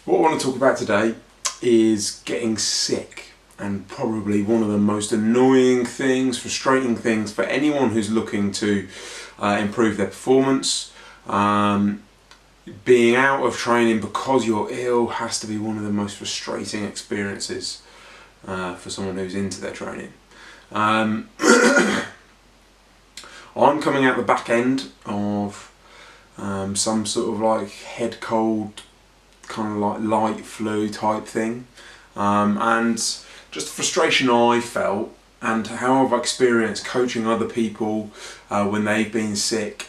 What I want to talk about today is getting sick, and probably one of the most annoying things, frustrating things for anyone who's looking to improve their performance. Being out of training because you're ill has to be one of the most frustrating experiences for someone who's into their training. I'm coming out the back end of some sort of like head cold, kind of like light flu type thing, and just the frustration I felt and how I've experienced coaching other people when they've been sick,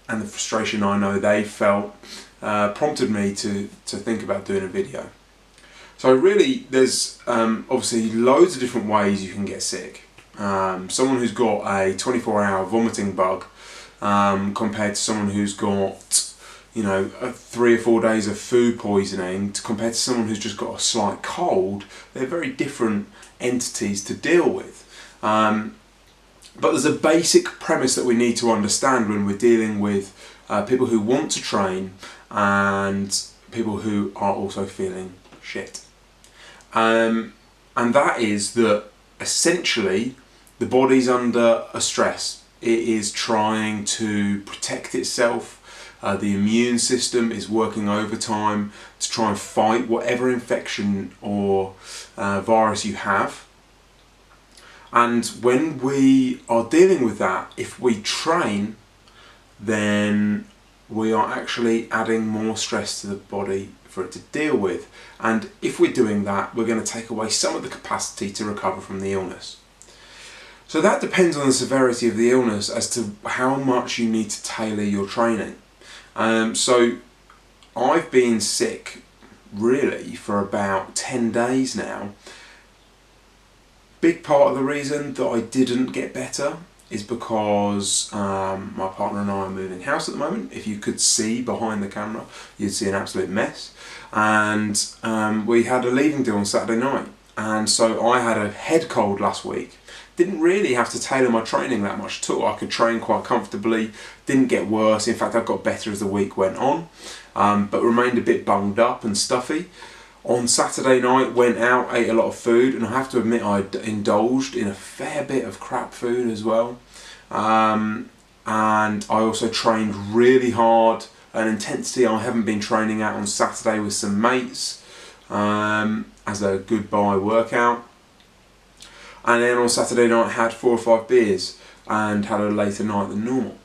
and the frustration I know they felt prompted me to think about doing a video. So really there's obviously loads of different ways you can get sick. Someone who's got a 24-hour vomiting bug compared to someone who's got 3 or 4 days of food poisoning compared to someone who's just got a slight cold, they're very different entities to deal with. But there's a basic premise that we need to understand when we're dealing with people who want to train and people who are also feeling shit. And that is that essentially the body's under a stress. It is trying to protect itself. The immune system is working overtime to try and fight whatever infection or virus you have. And when we are dealing with that, if we train, then we are actually adding more stress to the body for it to deal with. And if we're doing that, we're going to take away some of the capacity to recover from the illness. So that depends on the severity of the illness as to how much you need to tailor your training. So I've been sick really for about 10 days now. Big part of the reason that I didn't get better is because my partner and I are moving house at the moment. If you could see behind the camera, you'd see an absolute mess. And we had a leaving do on Saturday night. And so I had a head cold last week. Didn't really have to tailor my training that much at all. I could train quite comfortably, didn't get worse. In fact, I got better as the week went on, but remained a bit bunged up and stuffy. On Saturday night, went out, ate a lot of food, and I have to admit I indulged in a fair bit of crap food as well. And I also trained really hard, an intensity I haven't been training at on Saturday with some mates as a goodbye workout. And then on Saturday night I had 4 or 5 beers and had a later night than normal.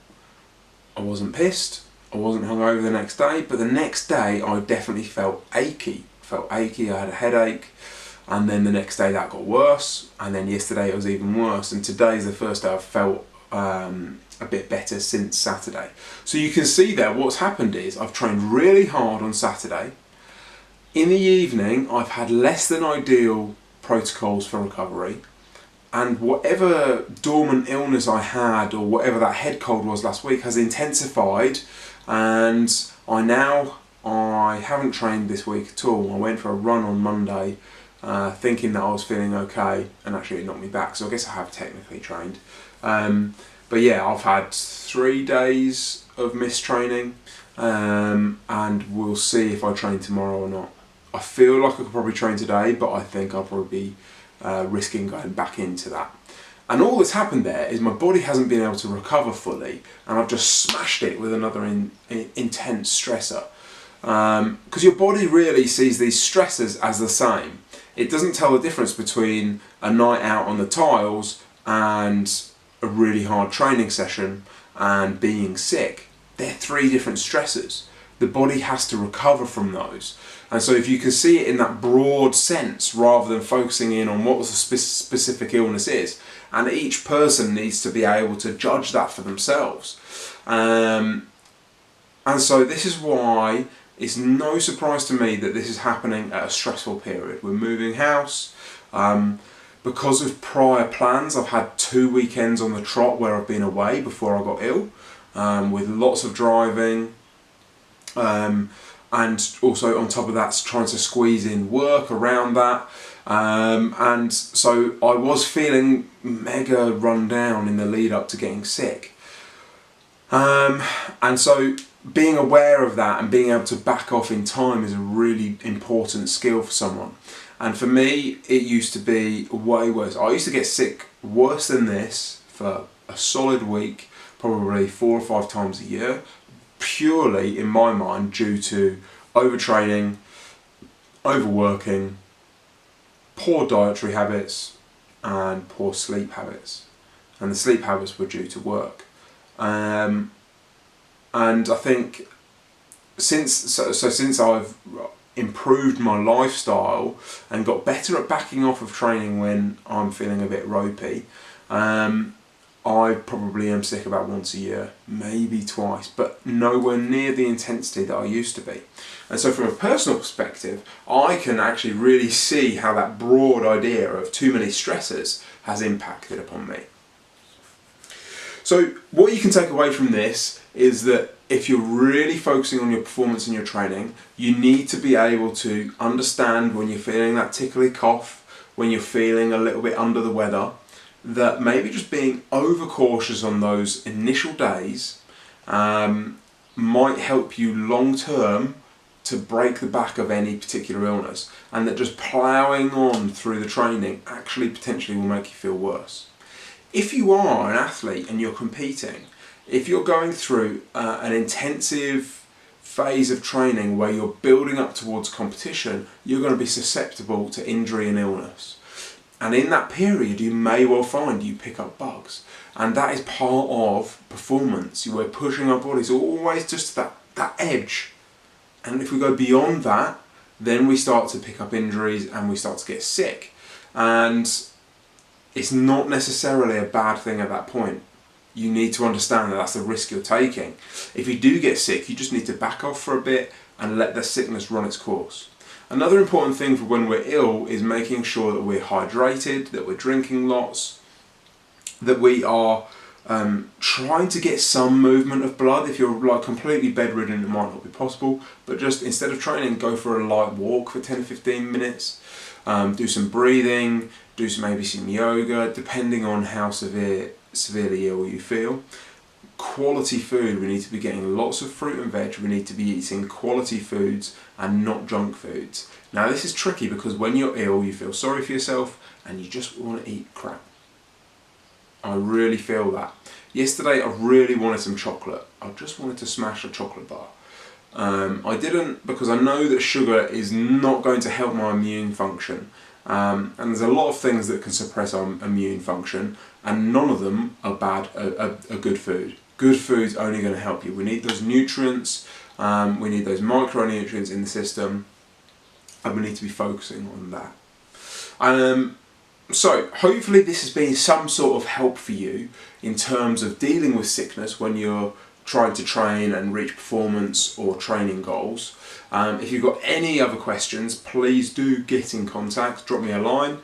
I wasn't pissed, I wasn't hungover the next day, but the next day I definitely felt achy. I had a headache, and then the next day that got worse, and then yesterday it was even worse, and today's the first day I've felt a bit better since Saturday. So you can see there what's happened is I've trained really hard on Saturday. In the evening I've had less than ideal protocols for recovery, and whatever dormant illness I had or whatever that head cold was last week has intensified, and I haven't trained this week at all. I went for a run on Monday thinking that I was feeling okay, and actually it knocked me back, so I guess I have technically trained. But yeah, I've had 3 days of missed training, and we'll see if I train tomorrow or not. I feel like I could probably train today, but I think I'll probably be risking going back into that. And all that's happened there is my body hasn't been able to recover fully, and I've just smashed it with another intense stressor. Because your body really sees these stressors as the same. It doesn't tell the difference between a night out on the tiles and a really hard training session and being sick. They're 3 different stressors. The body has to recover from those. And so if you can see it in that broad sense rather than focusing in on what the specific illness is, and each person needs to be able to judge that for themselves. And so this is why it's no surprise to me that this is happening at a stressful period. We're moving house. Because of prior plans, I've had 2 weekends on the trot where I've been away before I got ill, with lots of driving. And also on top of that, trying to squeeze in work around that. And so I was feeling mega run down in the lead up to getting sick. And so being aware of that and being able to back off in time is a really important skill for someone. And for me, it used to be way worse. I used to get sick worse than this for a solid week, probably 4 or 5 times a year, purely, in my mind, due to overtraining, overworking, poor dietary habits, and poor sleep habits. And the sleep habits were due to work. And I think since I've improved my lifestyle and got better at backing off of training when I'm feeling a bit ropey, I probably am sick about once a year, maybe twice, but nowhere near the intensity that I used to be. And so from a personal perspective, I can actually really see how that broad idea of too many stressors has impacted upon me. So what you can take away from this is that if you're really focusing on your performance and your training, you need to be able to understand when you're feeling that tickly cough, when you're feeling a little bit under the weather, that maybe just being overcautious on those initial days might help you long term to break the back of any particular illness, and that just ploughing on through the training actually potentially will make you feel worse. If you are an athlete and you're competing, if you're going through an intensive phase of training where you're building up towards competition, you're going to be susceptible to injury and illness. And in that period, you may well find you pick up bugs. And that is part of performance. We're pushing our bodies always just to that edge. And if we go beyond that, then we start to pick up injuries and we start to get sick. And it's not necessarily a bad thing at that point. You need to understand that that's the risk you're taking. If you do get sick, you just need to back off for a bit and let the sickness run its course. Another important thing for when we're ill is making sure that we're hydrated, that we're drinking lots, that we are trying to get some movement of blood. If you're like completely bedridden, it might not be possible, but just instead of training, go for a light walk for 10 to 15 minutes, do some breathing, maybe some yoga, depending on how severely ill you feel. Quality food, we need to be getting lots of fruit and veg, we need to be eating quality foods and not junk foods. Now this is tricky because when you're ill you feel sorry for yourself and you just want to eat crap. I really feel that. Yesterday I really wanted some chocolate. I just wanted to smash a chocolate bar. I didn't, because I know that sugar is not going to help my immune function. And there's a lot of things that can suppress our immune function, and none of them are bad, are good food. Good food's only going to help you. We need those nutrients, we need those micronutrients in the system, and we need to be focusing on that. So hopefully this has been some sort of help for you in terms of dealing with sickness when you're trying to train and reach performance or training goals. If you've got any other questions, please do get in contact, drop me a line.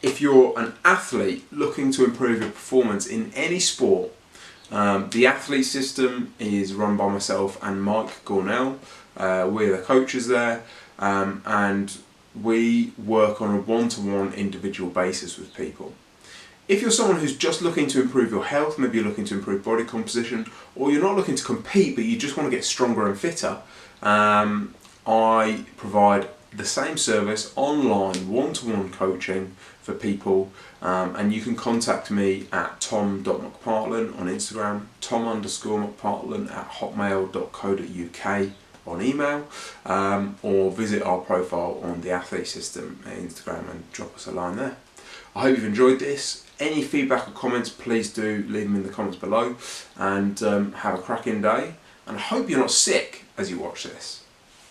If you're an athlete looking to improve your performance in any sport, the Athlete System is run by myself and Mike Gornell. We're the coaches there, and we work on a one-to-one individual basis with people. If you're someone who's just looking to improve your health, maybe you're looking to improve body composition, or you're not looking to compete but you just want to get stronger and fitter, I provide the same service, online, one-to-one coaching for people, and you can contact me at tom.mcpartlin on Instagram, tom_mcpartlin@hotmail.co.uk on email, or visit our profile on the Athlete System at Instagram and drop us a line there. I hope you've enjoyed this. Any feedback or comments, please do leave them in the comments below, and have a cracking day, and I hope you're not sick as you watch this.